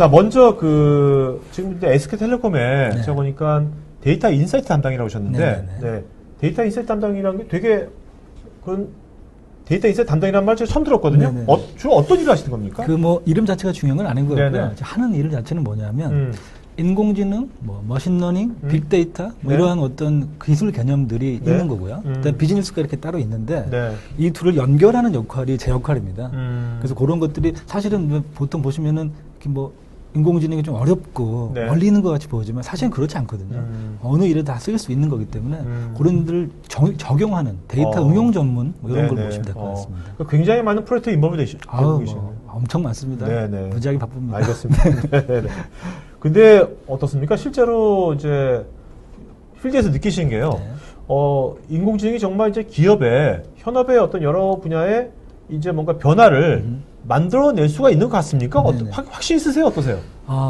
자, 먼저 지금 SK텔레콤에 네. 제가 보니까 데이터 인사이트 담당이라고 하셨는데, 네. 네. 데이터 인사이트 담당이라는 게 되게, 데이터 인사이트 담당이라는 말 제가 처음 들었거든요. 네네. 주로 어떤 일을 하시는 겁니까? 이름 자체가 중요한 건 아닌 것 같고요. 네네. 하는 일 자체는 뭐냐면, 인공지능, 머신러닝, 빅데이터, 네. 이러한 어떤 기술 개념들이 네. 있는 거고요. 그다음에 비즈니스가 이렇게 따로 있는데, 네. 이 둘을 연결하는 역할이 제 역할입니다. 그래서 그런 것들이 사실은 보통 보시면은 인공지능이 좀 어렵고 네. 멀리 있는 것 같이 보이지만 사실은 그렇지 않거든요. 어느 일에 다 쓸 수 있는 거기 때문에 그런 들을 적용하는 데이터 응용 전문 이런 걸 보시면 될 것 같습니다. 굉장히 많은 프로젝트에 인volve 되고 계시네요. 엄청 많습니다. 네네. 무지하게 바쁩니다. 알겠습니다. 네네. 근데 어떻습니까? 실제로 이제 필드에서 느끼신 게요. 네. 인공지능이 정말 이제 기업의 현업의 어떤 여러 분야에 이제 뭔가 변화를 만들어낼 수가 있는 것 같습니까? 확신 있으세요? 어떠세요?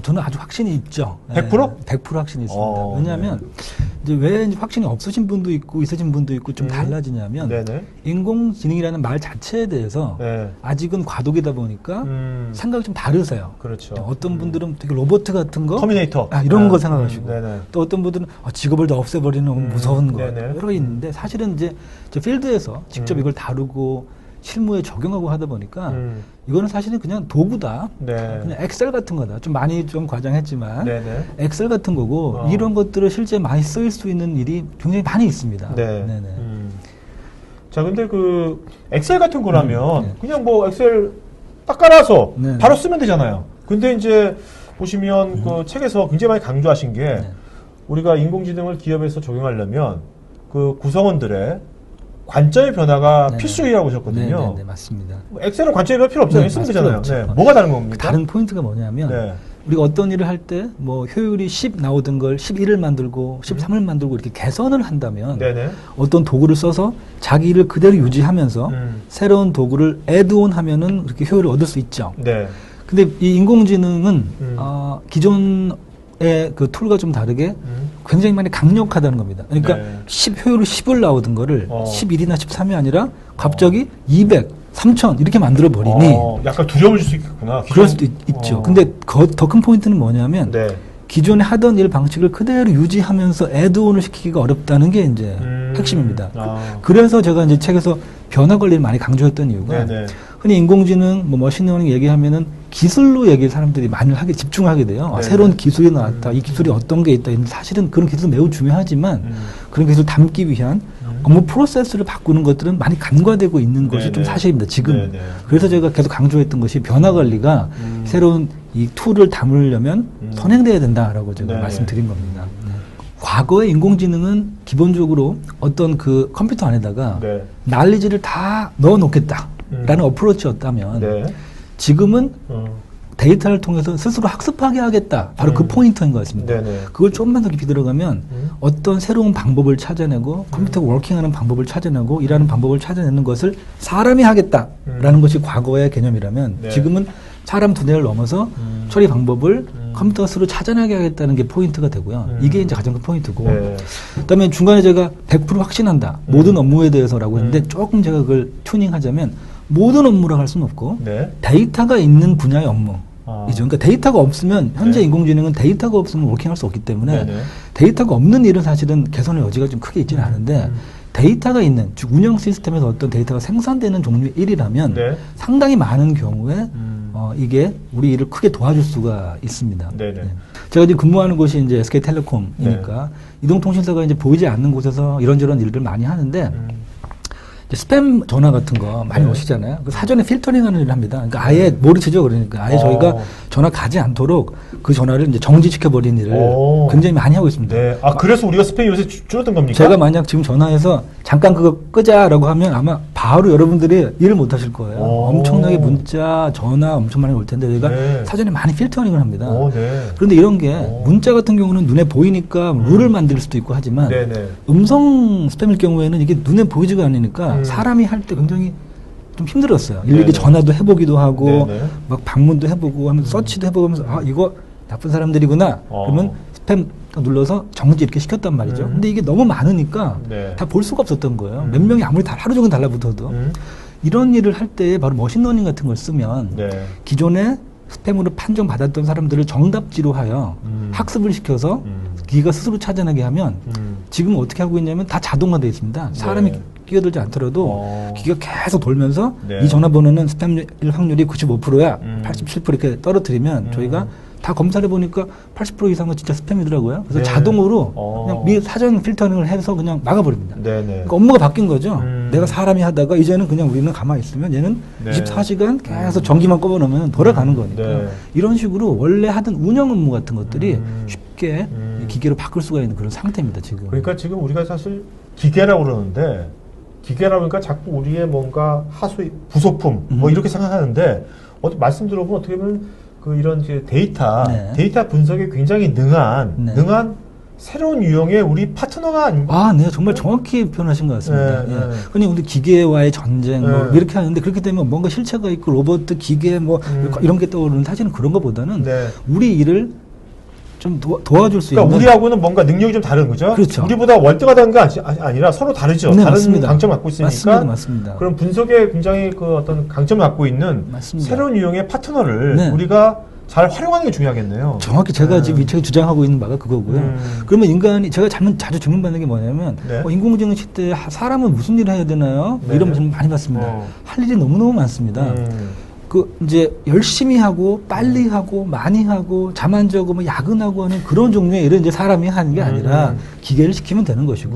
저는 아주 확신이 있죠. 100%? 100% 확신이 있습니다. 네. 왜냐하면 이제 왜 확신이 없으신 분도 있고 있으신 분도 있고 좀 달라지냐면 네네. 인공지능이라는 말 자체에 대해서 네. 아직은 과도기다 보니까 생각이 좀 다르세요. 그렇죠. 어떤 분들은 되게 로봇 같은 거, 터미네이터 이런 거 생각하시고 네네. 또 어떤 분들은 직업을 다 없애버리는 너무 무서운 거 네네. 여러 개 있는데 사실은 이제 저 필드에서 직접 이걸 다루고 실무에 적용하고 하다 보니까 이거는 사실은 그냥 도구다. 네. 그냥 엑셀 같은 거다. 좀 많이 좀 과장했지만 네네. 엑셀 같은 거고 이런 것들을 실제 많이 쓰일 수 있는 일이 굉장히 많이 있습니다. 네. 네네. 자, 근데 엑셀 같은 거라면 네. 그냥 엑셀 딱 깔아서 네. 바로 쓰면 되잖아요. 근데 이제 보시면 그 책에서 굉장히 많이 강조하신 게 우리가 인공지능을 기업에서 적용하려면 구성원들의 관점의 변화가 네네. 필수이라고 하셨거든요. 네, 맞습니다. 엑셀은 관점의 변화 필요 없잖아요. 쓰면 되잖아요. 네. 뭐가 다른 겁니까? 다른 포인트가 뭐냐면 네. 우리가 어떤 일을 할 때 효율이 10 나오던 걸 11을 만들고 13을 만들고 이렇게 개선을 한다면 네네. 어떤 도구를 써서 자기 일을 그대로 유지하면서 새로운 도구를 애드온 하면은 그렇게 효율을 얻을 수 있죠. 네. 근데 이 인공지능은 기존의 그 툴과 좀 다르게 굉장히 많이 강력하다는 겁니다. 그러니까 네. 10 효율이 10을 나오던 거를 11이나 13이 아니라 갑자기 200, 3000 이렇게 만들어 버리니 약간 두려움을 줄 수 있겠구나. 그럴 수도 있죠. 근데 더 큰 포인트는 뭐냐면 네. 기존에 하던 일 방식을 그대로 유지하면서 애드온을 시키기가 어렵다는 게 이제 핵심입니다. 그래서 제가 이제 책에서 변화 관리를 많이 강조했던 이유가 네네. 흔히 인공지능, 머신러닝 얘기하면은 기술로 얘기 사람들이 많이 집중하게 돼요. 네네. 새로운 기술이 나왔다. 이 기술이 어떤 게 있다. 사실은 그런 기술은 매우 중요하지만 그런 기술 담기 위한 업무 프로세스를 바꾸는 것들은 많이 간과되고 있는 것이 좀 사실입니다. 지금. 네네. 그래서 제가 계속 강조했던 것이 변화 관리가 새로운 이 툴을 담으려면 선행돼야 된다라고 제가 네네. 말씀드린 겁니다. 과거의 인공지능은 기본적으로 어떤 그 컴퓨터 안에다가 네. 난리지를 다 넣어놓겠다라는 어프로치였다면 네. 지금은 데이터를 통해서 스스로 학습하게 하겠다. 바로 그 포인트인 것 같습니다. 네네. 그걸 조금만 더 깊이 들어가면 어떤 새로운 방법을 찾아내고 컴퓨터가 워킹하는 방법을 찾아내고 일하는 방법을 찾아내는 것을 사람이 하겠다라는 것이 과거의 개념이라면 네. 지금은 사람 두뇌를 넘어서 처리 방법을 컴퓨터가 스스로 찾아내게 하겠다는 게 포인트가 되고요. 이게 이제 가장 큰 포인트고 네. 그다음에 중간에 제가 100% 확신한다. 모든 업무에 대해서라고 했는데 조금 제가 그걸 튜닝하자면 모든 업무라고 할 수는 없고 네. 데이터가 있는 분야의 업무. 이죠. 그러니까 데이터가 없으면 현재 네. 인공지능은 데이터가 없으면 워킹할 수 없기 때문에 네네. 데이터가 없는 일은 사실은 개선의 여지가 좀 크게 있지는 않은데 데이터가 있는 즉 운영 시스템에서 어떤 데이터가 생산되는 종류의 일이라면 네. 상당히 많은 경우에 이게 우리 일을 크게 도와줄 수가 있습니다. 네네. 네. 제가 지금 근무하는 곳이 이제 SK텔레콤이니까 이동통신사가 이제 보이지 않는 곳에서 이런저런 일들 많이 하는데 이제 스팸 전화 같은 거 많이 오시잖아요. 그 사전에 필터링하는 일을 합니다. 그러니까 아예 모르시죠. 그러니까 아예 저희가 전화 가지 않도록 그 전화를 이제 정지시켜 버리는 일을 굉장히 많이 하고 있습니다. 네. 그래서 우리가 스팸이 요새 줄었던 겁니까? 제가 만약 지금 전화해서 잠깐 그거 끄자라고 하면 아마 바로 여러분들이 일을 못 하실 거예요. 엄청나게 문자, 전화 엄청 많이 올 텐데 저희가 네. 사전에 많이 필터링을 합니다. 네. 그런데 이런 게 문자 같은 경우는 눈에 보이니까 룰을 만들 수도 있고 하지만 네네. 음성 스팸일 경우에는 이게 눈에 보이지가 않으니까 사람이 할 때 굉장히 좀 힘들었어요. 일일이 네네. 전화도 해보기도 하고 네네. 막 방문도 해보고 하면서 서치도 해보고 하면서 이거 나쁜 사람들이구나. 그러면 스팸 눌러서 정지 이렇게 시켰단 말이죠. 근데 이게 너무 많으니까 네. 다 볼 수가 없었던 거예요. 몇 명이 아무리 하루 종일 달라붙어도 이런 일을 할 때 바로 머신러닝 같은 걸 쓰면 네. 기존에 스팸으로 판정받았던 사람들을 정답지로 하여 학습을 시켜서 기계가 스스로 찾아내게 하면 지금 어떻게 하고 있냐면 다 자동화되어 있습니다. 사람이 끼어들지 않더라도 기계가 계속 돌면서 이 전화번호는 스팸일 확률이 95%야. 87% 이렇게 떨어뜨리면 저희가 다 검사를 해보니까 80% 이상은 진짜 스팸이더라고요. 그래서 자동으로 그냥 미 사전 필터링을 해서 그냥 막아버립니다. 그러니까 업무가 바뀐 거죠. 내가 사람이 하다가 이제는 그냥 우리는 가만히 있으면 얘는 24시간 계속 전기만 꼽아놓으면 돌아가는 거니까 이런 식으로 원래 하던 운영 업무 같은 것들이 쉽게 기계로 바꿀 수가 있는 그런 상태입니다. 지금. 그러니까 지금 우리가 사실 기계라고 그러는데 기계라고 하니까 자꾸 우리의 뭔가 하수 부속품 뭐 이렇게 생각하는데 말씀 들어보면 어떻게 보면 그 이런 이제 데이터 분석에 굉장히 능한 새로운 유형의 우리 파트너가 아닌가? 네, 정말 정확히 표현하신 것 같습니다. 그냥 우리 기계와의 전쟁 뭐 이렇게 하는데 그렇게 되면 뭔가 실체가 있고 로봇, 기계 뭐 이런 게 떠오르는 사실은 그런 것보다는 우리 일을 좀 도와줄 수 그러니까 있는. 우리하고는 뭔가 능력이 좀 다른 거죠. 그렇죠. 우리보다 월등하다는 게 아니라 서로 다르죠. 다른 맞습니다. 강점을 갖고 있으니까. 맞습니다. 그런 분석에 굉장히 그 어떤 강점을 갖고 있는 새로운 유형의 파트너를 우리가 잘 활용하는 게 중요하겠네요. 정확히 제가 지금 이 책에 주장하고 있는 바가 그거고요. 그러면 인간이 제가 자주 질문받는 게 뭐냐면 인공지능 시대에 사람은 무슨 일을 해야 되나요? 이런 질문 많이 받습니다. 할 일이 너무너무 많습니다. 이제 열심히 하고 빨리 하고 많이 하고 잠 안 자고 뭐 야근하고 하는 그런 종류의 일은 이제 사람이 하는 게 아니라 기계를 시키면 되는 것이고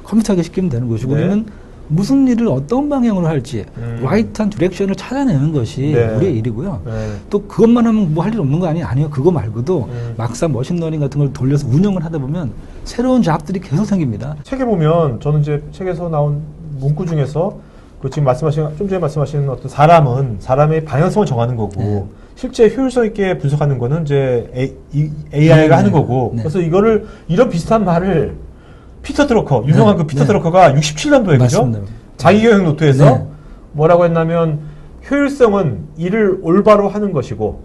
컴퓨터하게 시키면 되는 것이고 우리는 무슨 일을 어떤 방향으로 할지 라이트한 디렉션을 찾아내는 것이 우리의 일이고요. 또 그것만 하면 뭐 할 일 없는 거 아니에요. 그거 말고도 막상 머신러닝 같은 걸 돌려서 운영을 하다 보면 새로운 잡들이 계속 생깁니다. 책에 보면 저는 이제 책에서 나온 문구 중에서 지금 좀 전에 말씀하신 어떤 사람의 방향성을 정하는 거고 실제 효율성 있게 분석하는 거는 이제 AI가 하는 거고 그래서 이런 비슷한 말을 피터 드러커 유명한 그 피터 드러커가 67년도에 그죠? 자기계획 노트에서 뭐라고 했냐면 효율성은 일을 올바로 하는 것이고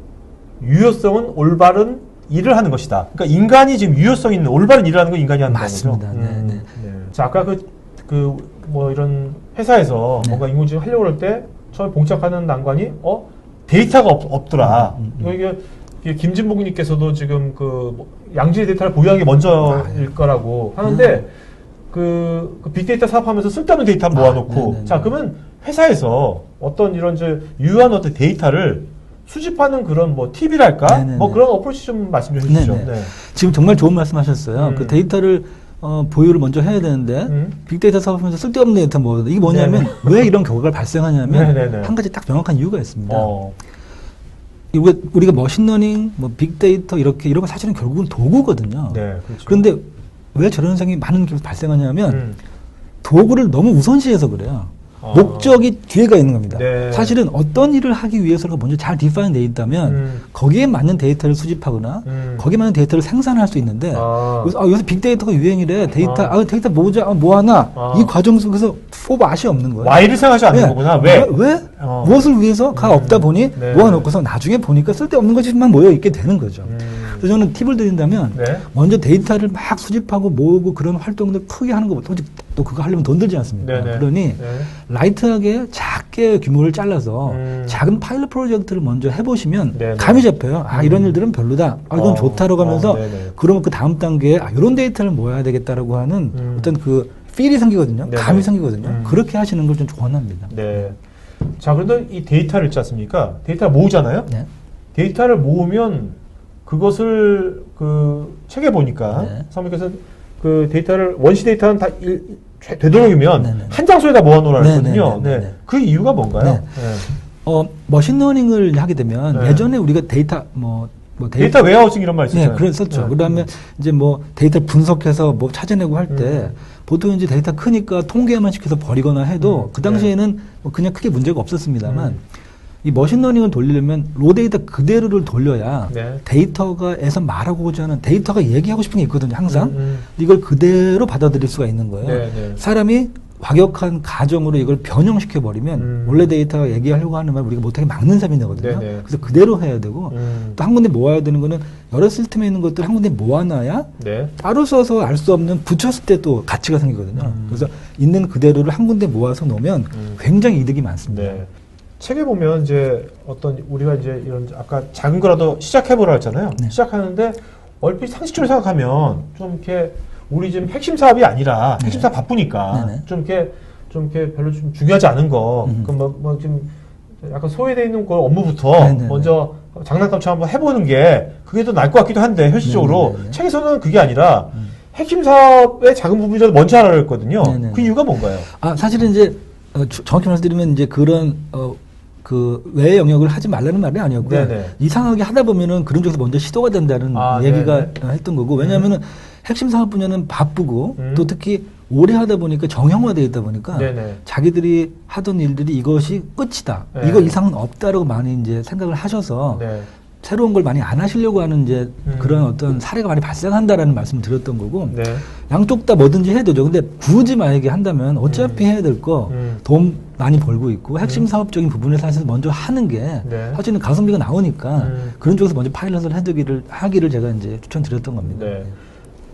유효성은 올바른 일을 하는 것이다. 그러니까 인간이 지금 유효성 있는 올바른 일을 하는 건 인간이 하는 거죠. 맞습니다. 자, 아까 뭐 이런 회사에서 뭔가 인공지능 하려고 할 때 처음에 봉착하는 난관이 데이터가 없더라. 이게 김진복님께서도 지금 양질의 데이터를 보유하는 게 먼저일 거라고 하는데 그 빅데이터 사업하면서 쓸데없는 데이터 모아놓고 자 그러면 회사에서 어떤 이런 유효한 어떤 데이터를 수집하는 그런 뭐 팁이랄까 뭐 그런 어프로치 좀 말씀 좀 해주시죠. 지금 정말 좋은 말씀하셨어요. 그 데이터를 보유를 먼저 해야 되는데 빅데이터 사업하면서 쓸데없는 데이터 모으다. 이게 뭐냐면 왜 이런 결과가 발생하냐면 한 가지 딱 명확한 이유가 있습니다. 우리가 머신러닝, 뭐 빅데이터 이런 거 사실은 결국은 도구거든요. 그렇죠. 그런데 왜 저런 현상이 많은 게 발생하냐면 도구를 너무 우선시해서 그래요. 목적이 뒤에가 있는 겁니다. 사실은 어떤 일을 하기 위해서가 먼저 잘 디파인 되어 있다면 거기에 맞는 데이터를 수집하거나 거기에 맞는 데이터를 생산할 수 있는데 요새 빅데이터가 유행이래. 데이터 모으자 뭐 하나 이 과정 속에서 맛이 없는 거예요. Y를 생각하지 않는 거구나. 왜? 무엇을 위해서가 없다 보니 모아놓고서 나중에 보니까 쓸데없는 것만 모여 있게 되는 거죠. 그래서 저는 팁을 드린다면 먼저 데이터를 막 수집하고 모으고 그런 활동들 크게 하는 것보다 또 그거 하려면 돈 들지 않습니까? 그러니 라이트하게 작게 규모를 잘라서 작은 파일럿 프로젝트를 먼저 해보시면 감이 잡혀요. 이런 일들은 별로다. 이건 좋다라고 하면서 그러면 그 다음 단계에 이런 데이터를 모아야 되겠다라고 하는 어떤 그 필이 생기거든요. 감이 생기거든요. 그렇게 하시는 걸 좀 조언합니다. 자, 그런데 이 데이터를 있지 않습니까? 데이터 모으잖아요. 데이터를 모으면 그것을 책에 보니까 사모님께서 그 데이터를 원시 데이터는 다 되도록이면 한 장소에다 모아놓으라 했거든요. 그 이유가 뭔가요? 머신러닝을 하게 되면 예전에 우리가 데이터 웨어하우싱 이런 말 있었잖아요. 그랬었죠. 그다음에 이제 뭐 데이터 분석해서 뭐 찾아내고 할 때 보통 이제 데이터 크니까 통계만 시켜서 버리거나 해도 그 당시에는 뭐 그냥 크게 문제가 없었습니다만 이 머신러닝을 돌리려면 로 데이터 그대로를 돌려야 데이터가에서 말하고자 하는 데이터가 얘기하고 싶은 게 있거든요. 항상 이걸 그대로 받아들일 수가 있는 거예요. 사람이 과격한 가정으로 이걸 변형시켜 버리면 원래 데이터가 얘기하려고 하는 말 우리가 못하게 막는 셈이 되거든요. 그래서 그대로 해야 되고 또 한 군데 모아야 되는 거는 여러 시스템에 있는 것들 한 군데 모아놔야 따로 써서 알 수 없는 붙였을 때 또 가치가 생기거든요. 그래서 있는 그대로를 한 군데 모아서 놓으면 굉장히 이득이 많습니다. 책에 보면 이제 어떤 우리가 이제 이런 아까 작은 거라도 시작해보라 했잖아요. 네. 시작하는데 얼핏 상식적으로 생각하면 좀 이렇게 우리 지금 핵심 사업이 아니라 핵심 사업 바쁘니까 네네. 좀 이렇게 별로 좀 중요하지 않은 거, 그 뭐 지금 약간 소외되어 있는 거 업무부터 네네네. 먼저 장난감처럼 한번 해보는 게 그게 더 나을 것 같기도 한데 현실적으로 네네네. 책에서는 그게 아니라 핵심 사업의 작은 부분이라도 먼저 하라고 했거든요. 네네네. 그 이유가 뭔가요? 사실은 이제 정확히 말씀드리면 이제 그런 그 외의 영역을 하지 말라는 말이 아니었고요. 네네. 이상하게 하다 보면은 그런 쪽에서 먼저 시도가 된다는 얘기가 했던 거고, 왜냐하면은 핵심 사업 분야는 바쁘고 또 특히 오래 하다 보니까 정형화되어 있다 보니까 네네. 자기들이 하던 일들이 이것이 끝이다. 네. 이거 이상은 없다라고 많이 이제 생각을 하셔서 네. 새로운 걸 많이 안 하시려고 하는 이제 그런 어떤 사례가 많이 발생한다라는 말씀을 드렸던 거고, 네. 양쪽 다 뭐든지 해야 되죠. 근데 굳이 만약에 한다면 어차피 해야 될 거 돈 많이 벌고 있고 핵심 사업적인 부분을 사실 먼저 하는 게 네. 사실은 가성비가 나오니까 그런 쪽에서 먼저 파일럿을 하기를 제가 이제 추천드렸던 겁니다. 네.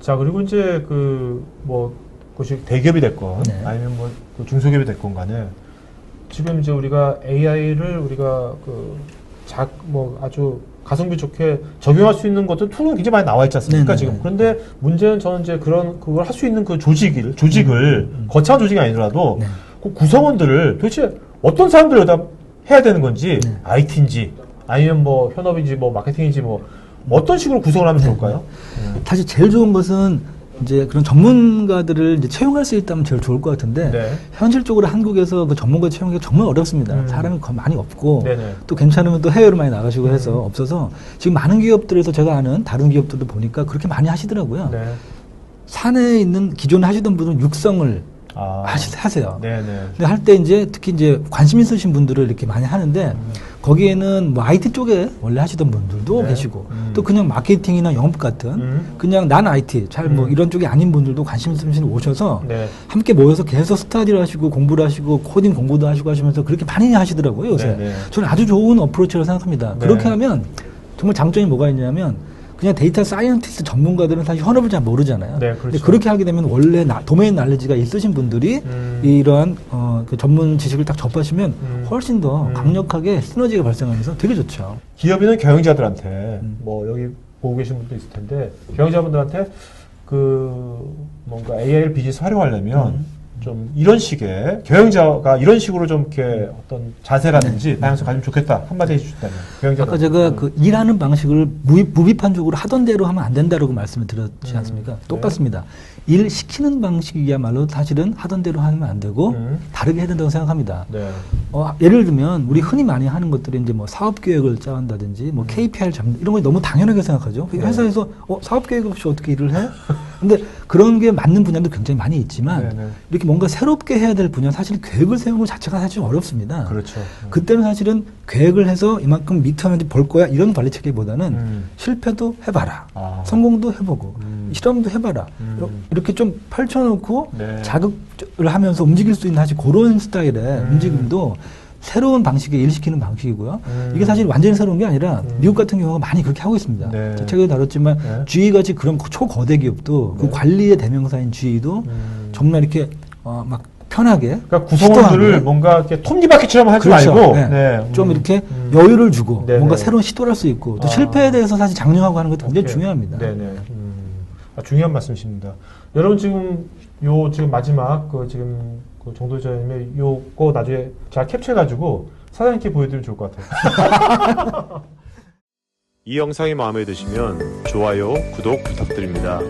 자, 그리고 이제 그것이 대기업이 됐건 네. 아니면 그 중소기업이 됐건 간에 지금 이제 우리가 AI를 우리가 아주 가성비 좋게 적용할 수 있는 것도 툴은 굉장히 많이 나와 있지 않습니까? 네네네. 지금. 그런데 문제는 저는 이제 그걸 할 수 있는 그 조직을 거창한 조직이 아니더라도 네. 그 구성원들을 도대체 어떤 사람들을 여기다 해야 되는 건지 네. IT인지 아니면 현업인지 마케팅인지 어떤 식으로 구성을 하면 좋을까요? 사실 제일 좋은 것은 이제 그런 전문가들을 이제 채용할 수 있다면 제일 좋을 것 같은데 네. 현실적으로 한국에서 그 전문가 채용하기가 정말 어렵습니다. 사람이 많이 없고 네네. 또 괜찮으면 또 해외로 많이 나가시고 해서 없어서 지금 많은 기업들에서 제가 아는 다른 기업들도 보니까 그렇게 많이 하시더라고요. 네. 사내에 있는 기존에 하시던 분은 육성을 하세요. 네네. 근데 할 때 이제 특히 이제 관심 있으신 분들을 이렇게 많이 하는데 거기에는 IT 쪽에 원래 하시던 분들도 네. 계시고 또 그냥 마케팅이나 영업 같은 그냥 난 IT 이런 쪽이 아닌 분들도 관심 있으신 분 오셔서 네. 함께 모여서 계속 스터디를 하시고 공부를 하시고 코딩 공부도 하시고 하시면서 그렇게 많이 하시더라고요, 요새. 네네. 저는 아주 좋은 어프로치라고 생각합니다. 네. 그렇게 하면 정말 장점이 뭐가 있냐면 그냥 데이터 사이언티스트 전문가들은 사실 현업을 잘 모르잖아요. 네, 그렇죠. 근데 그렇게 하게 되면 원래 도메인 날리지가 있으신 분들이 이러한 그 전문 지식을 딱 접하시면 훨씬 더 강력하게 시너지가 발생하면서 되게 좋죠. 기업인은 경영자들한테 여기 보고 계신 분도 있을 텐데 경영자분들한테 뭔가 AI를 비즈니스 활용하려면 좀 이런 식의 경영자가 이런 식으로 좀 이렇게 어떤 자세라든지 방향성 가지면 좋겠다 한마디 해주셨다면 경영자 아까 제가 그 일하는 방식을 무비판적으로 하던 대로 하면 안 된다라고 말씀을 드렸지 않습니까? 똑같습니다. 일 시키는 방식이야말로 사실은 하던 대로 하면 안 되고 다르게 해야 된다고 생각합니다. 네. 예를 들면 우리 흔히 많이 하는 것들이 이제 사업 계획을 짜한다든지 KPI를 잡는 이런 거 너무 당연하게 생각하죠. 회사에서 사업 계획 없이 어떻게 일을 해? 근데 그런 게 맞는 분야도 굉장히 많이 있지만 네네. 이렇게 뭔가 새롭게 해야 될 분야 사실 계획을 세우는 것 자체가 사실 어렵습니다. 그렇죠. 그때는 사실은 계획을 해서 이만큼 미터하면 벌 거야 이런 관리 체계보다는 실패도 해봐라. 성공도 해보고 실험도 해봐라. 이렇게 좀 펼쳐놓고 네. 자극을 하면서 움직일 수 있는 사실 그런 스타일의 움직임도 새로운 방식의 일 시키는 방식이고요. 이게 사실 완전히 새로운 게 아니라 미국 같은 경우가 많이 그렇게 하고 있습니다. 네. 최근에 다뤘지만 네. GE같이 그런 초거대 기업도 그 관리의 대명사인 GE도 정말 이렇게 막 편하게 그러니까 구성원들을 시도하는 뭔가 이렇게 톱니바퀴처럼 하지 그렇죠. 말고 네. 좀 이렇게 여유를 주고 네네. 뭔가 새로운 시도를 할 수 있고 또 실패에 대해서 사실 장려하고 하는 것도 굉장히 오케이. 중요합니다. 네네. 중요한 말씀이십니다. 여러분 지금 지금 마지막 지금 정도전에 요거 나중에 잘 캡처해가지고 사장님께 보여드리면 좋을 것 같아요. 이 영상이 마음에 드시면 좋아요, 구독 부탁드립니다.